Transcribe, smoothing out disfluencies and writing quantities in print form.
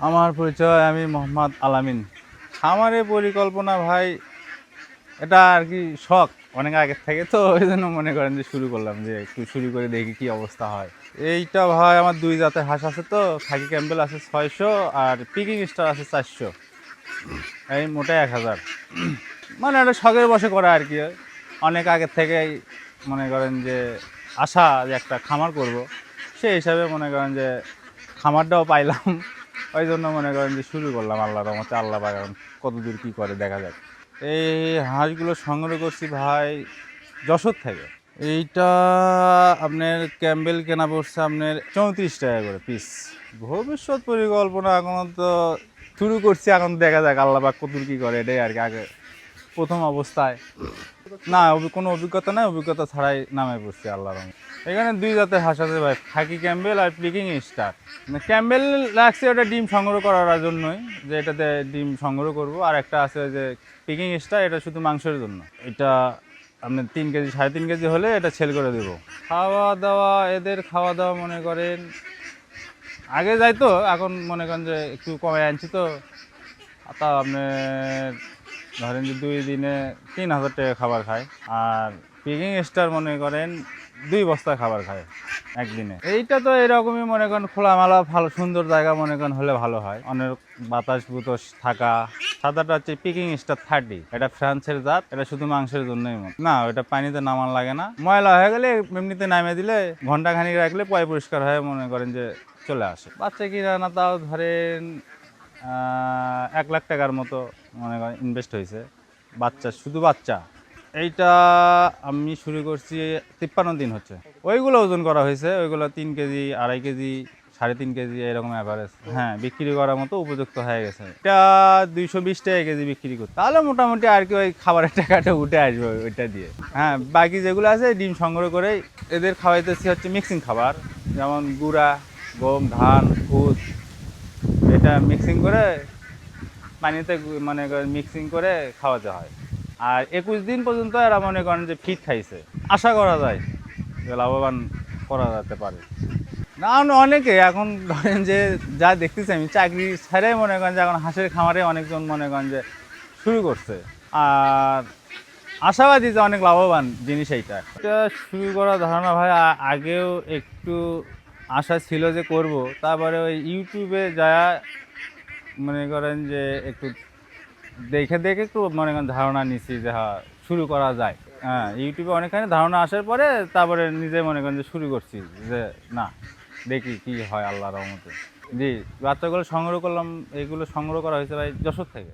আমার পরিচয়, আমি মোহাম্মদ আলামিন। খামারের পরিকল্পনা ভাই, এটা আর কি শখ অনেক আগের থেকে, তো ওই জন্য মনে করেন যে শুরু করলাম, যে একটু শুরু করে দেখি কি অবস্থা হয়। এইটা ভাই আমার দুই জাতের হাঁস আছে, তো খাকি ক্যাম্বেল আছে 600 আর পিকিং স্টার আছে 400, এই মোটে 1000। মানে এটা শখের বশে করা আর কি। অনেক আগের থেকেই মনে করেন যে আশা যে একটা খামার করব, সেই হিসাবে মনে করেন যে খামারটাও পাইলাম। ওই জন্য মনে করেন যে শুরু করলাম, আল্লাহর রহমতে। আল্লাহ পাক এখন কত দূর কী করে দেখা যাক। এই হাঁসগুলো সংগ্রহ করছি ভাই যশোর থেকে। এইটা আপনার ক্যাম্বেল কেনা পড়ছে আপনার 34 টাকা করে পিস। ভবিষ্যৎ পরিকল্পনা এখনো তো শুরু করছি, এখন দেখা যাক আল্লাহ পাক কত দূর কী করে, এটাই আর কি। আগে প্রথম অবস্থায় না, কোনো অভিজ্ঞতা নাই, অভিজ্ঞতা ছাড়াই নামে পড়ছি আল্লাহর রহমতে। এখানে দুই জাতের হাঁস আছে ভাই, খাকি ক্যাম্বেল আর পিকিং স্টার। ক্যাম্বেল রাখছি ওটা ডিম সংগ্রহ করার জন্যই, যে এটাতে ডিম সংগ্রহ করব। আর একটা আছে যে পিকিং স্টার, এটা শুধু মাংসের জন্য। এটা আপনি 3 কেজি 3.5 কেজি হলে এটা সেল করে দেবো। খাওয়া দাওয়া, এদের খাওয়া দাওয়া মনে করেন আগে যাইতো, এখন মনে করেন যে একটু কমে আনছি, তো তা আপনার ধরেন যে 2 দিনে 3000 টাকা খাবার খায়। আর পিকিং স্টার মনে করেন 2 বস্তা খাবার খায় একদিনে। এইটা তো এরকমই মনে করেন, খোলামেলা ভালো সুন্দর জায়গা মনে করেন হলে ভালো হয়, অনেক বাতাস বুতাস থাকা। সাদাটা হচ্ছে পিকিং স্টার 30, এটা ফ্রান্সের জাত, এটা শুধু মাংসের জন্যই না, ওটা পানিতে নামান লাগে না। ময়লা হয়ে গেলে এমনিতে নামিয়ে দিলে ঘন্টা খানিক রাখলে পয় পরিষ্কার হয়ে মনে করেন যে চলে আসে। বাচ্চা কিনা না তাও ধরেন 1 লাখ টাকার মতো মনে করেন ইনভেস্ট হয়েছে বাচ্চা, শুধু বাচ্চা। এইটা আমি শুরু করছি 53 দিন হচ্ছে। ওইগুলো ওজন করা হয়েছে, ওইগুলো 3 কেজি 2.5 কেজি 3.5 কেজি এরকম অ্যাভারেজ। হ্যাঁ, বিক্রি করার মতো উপযুক্ত হয়ে গেছে। এটা 220 টাকা কেজি বিক্রি করতে, তাহলে মোটামুটি আর কি ওই খাবারের টাকাটা উঠে আসবে ওইটা দিয়ে। হ্যাঁ, বাকি যেগুলো আছে ডিম সংগ্রহ করে এদের খাওয়াইতেছি হচ্ছে মিক্সিং খাবার, যেমন গুঁড়া, গম, ধান, ভুট, এটা মিক্সিং করে পানিতে মনে করেন মিক্সিং করে খাওয়াতে হয়। আর 21 দিন পর্যন্ত এরা মনে করেন যে ফিট খাইছে, আশা করা যায় যে লাভবান করা যেতে পারে। না, অনেকে এখন ধরেন যে যা দেখতেছি আমি, চাকরি ছাড়াই মনে করেন যে এখন হাঁসের খামারে অনেকজন মনে করেন যে শুরু করছে। আর আশাবাদী যে অনেক লাভবান জিনিস এইটা। এটা শুরু করার ধারণা ভাই আগেও একটু আশা ছিল যে করব, তারপরে ওই ইউটিউবে যা মনে করেন যে একটু দেখে দেখে একটু মনে করেন ধারণা নিছি যে হ্যাঁ শুরু করা যায়। হ্যাঁ, ইউটিউবে অনেকখানি ধারণা আসার পরে তারপরে নিজে মনে করেন যে শুরু করছি, যে না দেখি কি হয় আল্লাহর রহমতে। জি, বাচ্চাগুলো সংগ্রহ করলাম, এইগুলো সংগ্রহ করা হয়েছে ভাই যশোর থেকে।